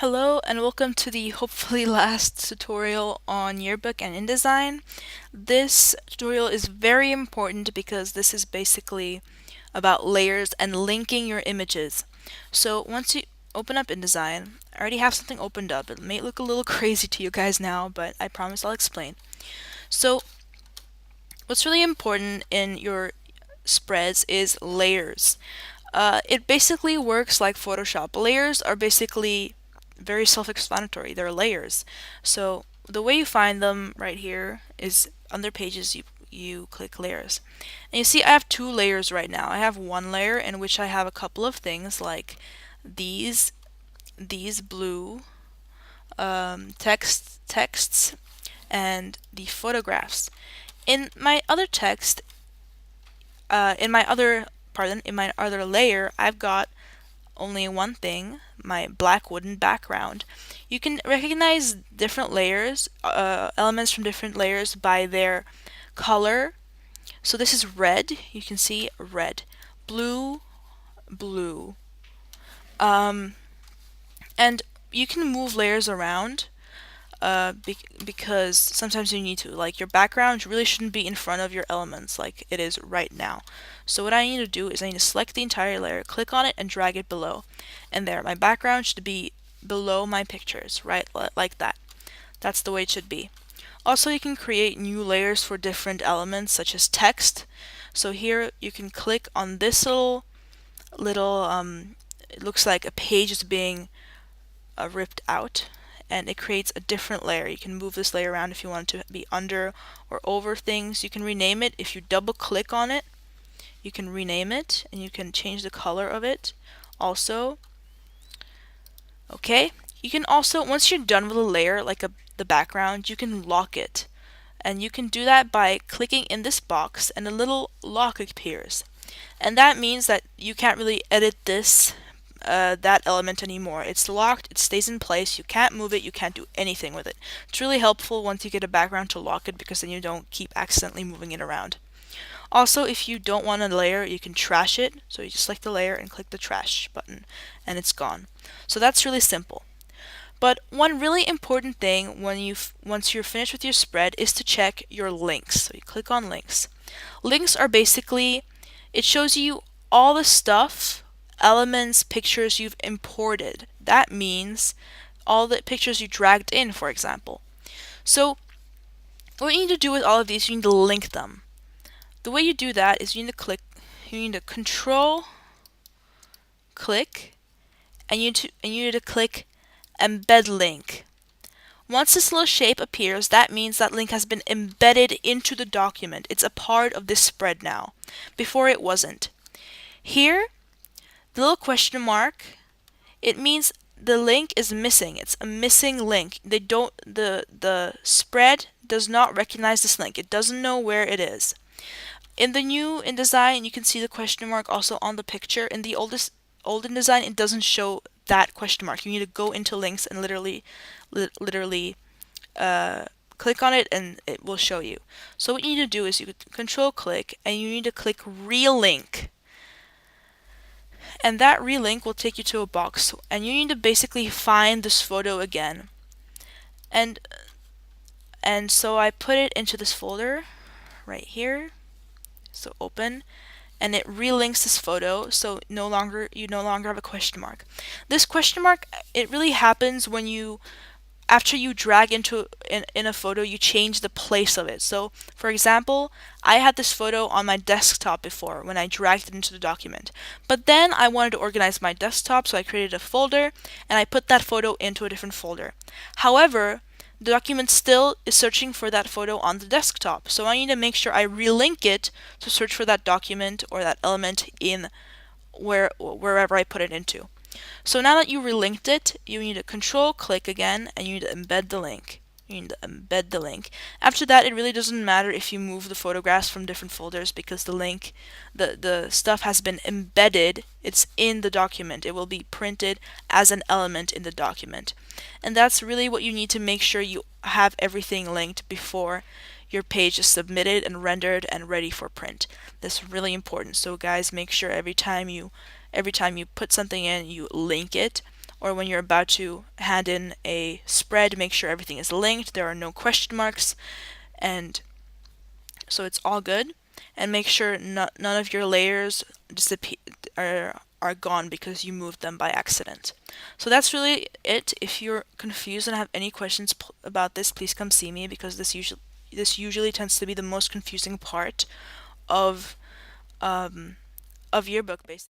Hello and welcome to the hopefully last tutorial on Yearbook and InDesign. This tutorial is very important because this is basically about layers and linking your images. So once you open up InDesign, I already have something opened up. It may look a little crazy to you guys now, but I promise I'll explain. So what's really important in your spreads is layers. It basically works like Photoshop. Layers are basically very self-explanatory. They're layers. So the way you find them right here is under pages you click layers. And you see I have two layers right now. I have one layer in which I have a couple of things like these blue texts and the photographs. In my other text, in my other layer, I've got only one thing, my black wooden background. You can recognize different layers, elements from different layers by their color. So this is red, you can see red, blue, blue. And you can move layers around because sometimes you need to. Like your background really shouldn't be in front of your elements like it is right now. So what I need to do is I need to select the entire layer, click on it, and drag it below. And there, my background should be below my pictures, right? Like that. That's the way it should be. Also, you can create new layers for different elements such as text. So here you can click on this little it looks like a page is being ripped out, and it creates a different layer. You can move this layer around if you want it to be under or over things. You can rename it. If you double click on it, you can rename it and you can change the color of it also. Okay, you can also, once you're done with a layer like the background, you can lock it. And you can do that by clicking in this box and a little lock appears. And that means that you can't really edit that element anymore. It's locked, it stays in place, you can't move it, you can't do anything with it. It's really helpful once you get a background to lock it because then you don't keep accidentally moving it around. Also, if you don't want a layer, you can trash it. So you just select the layer and click the trash button and it's gone. So that's really simple. But one really important thing once you're finished with your spread is to check your links. So you click on links. Links are basically, it shows you all the stuff, elements, pictures you've imported. That means all the pictures you dragged in, for example. So what you need to do with all of these, you need to link them. The way you do that is you need to control click, and you need to click embed link. Once this little shape appears, that means that link has been embedded into the document. It's a part of this spread now. Before it wasn't. Here, the little question mark, it means the link is missing. It's a missing link. The spread does not recognize this link. It doesn't know where it is. In the new InDesign, you can see the question mark also on the picture. In the old InDesign, it doesn't show that question mark. You need to go into links and literally click on it and it will show you. So what you need to do is you control click and you need to click relink. And that relink will take you to a box and you need to basically find this photo again. And so I put it into this folder right here. So open, and it relinks this photo, so you no longer have a question mark. This question mark, it really happens when after you drag in a photo, you change the place of it. So for example, I had this photo on my desktop before when I dragged it into the document. But then I wanted to organize my desktop, so I created a folder and I put that photo into a different folder. However, the document still is searching for that photo on the desktop. So I need to make sure I relink it to search for that document or that element in wherever I put it into. So now that you relinked it, you need to control click again and you need to embed the link. You need to embed the link. After that, it really doesn't matter if you move the photographs from different folders because the link, the stuff has been embedded. It's in the document. It will be printed as an element in the document. And that's really what you need to make sure you have everything linked before your page is submitted and rendered and ready for print. This is really important. So guys, make sure every time you put something in, you link it. or when you're about to hand in a spread, make sure everything is linked, there are no question marks, and so it's all good. And make sure none of your layers disappear are gone because you moved them by accident. So that's really it. If you're confused and have any questions about this, please come see me, because this usually tends to be the most confusing part of yearbook based.